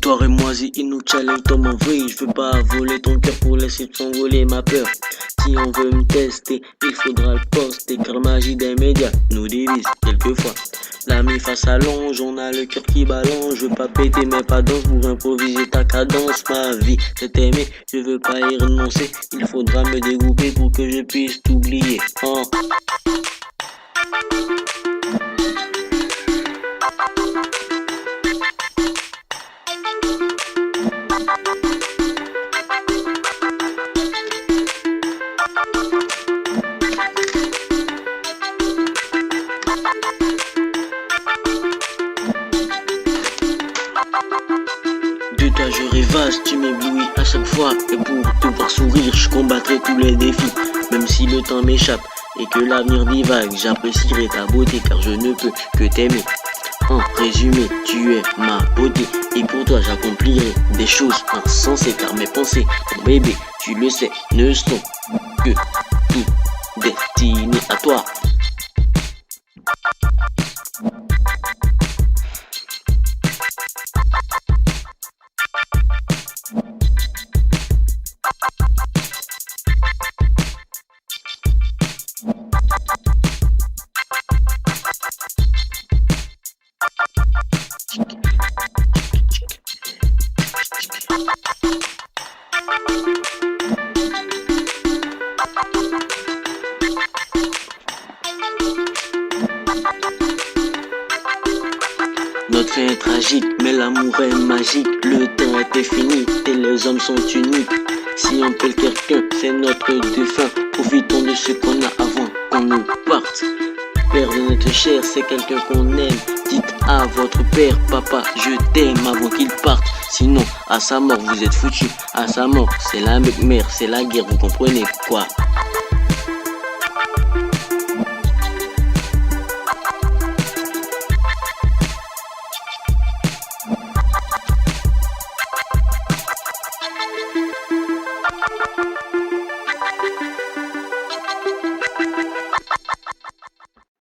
Soirée moisie, il nous challenge Tom en vrille. Je veux pas voler ton cœur pour laisser s'envoler ma peur. Si on veut me tester, il faudra le poster. Car magie des médias nous divise quelquefois. L'ami face à l'ange, on a le cœur qui balance. Je veux pas péter mes pas danse pour improviser ta cadence. Ma vie, c'est aimer, je veux pas y renoncer. Il faudra me dégrouper pour que je puisse t'oublier. Oh. De toi je rêvasse, tu m'éblouis à chaque fois. Et pour te voir sourire, je combattrai tous les défis. Même si le temps m'échappe et que l'avenir divague, j'apprécierai ta beauté car je ne peux que t'aimer. En résumé, tu es ma beauté et pour toi j'accomplirai des choses insensées. Car mes pensées, mon bébé, tu le sais, ne sont que tout destinées à toi. Notre fin est tragique, mais l'amour est magique. Le temps était fini et les hommes sont uniques. Si on pèle quelqu'un, c'est notre défunt. Profitons de ce qu'on a avant qu'on nous parte. Père de notre chair, c'est quelqu'un qu'on aime. Dites à votre père, papa, je t'aime avant qu'il parte. Sinon, à sa mort, vous êtes foutus. À sa mort, c'est la mère, c'est la guerre, vous comprenez quoi?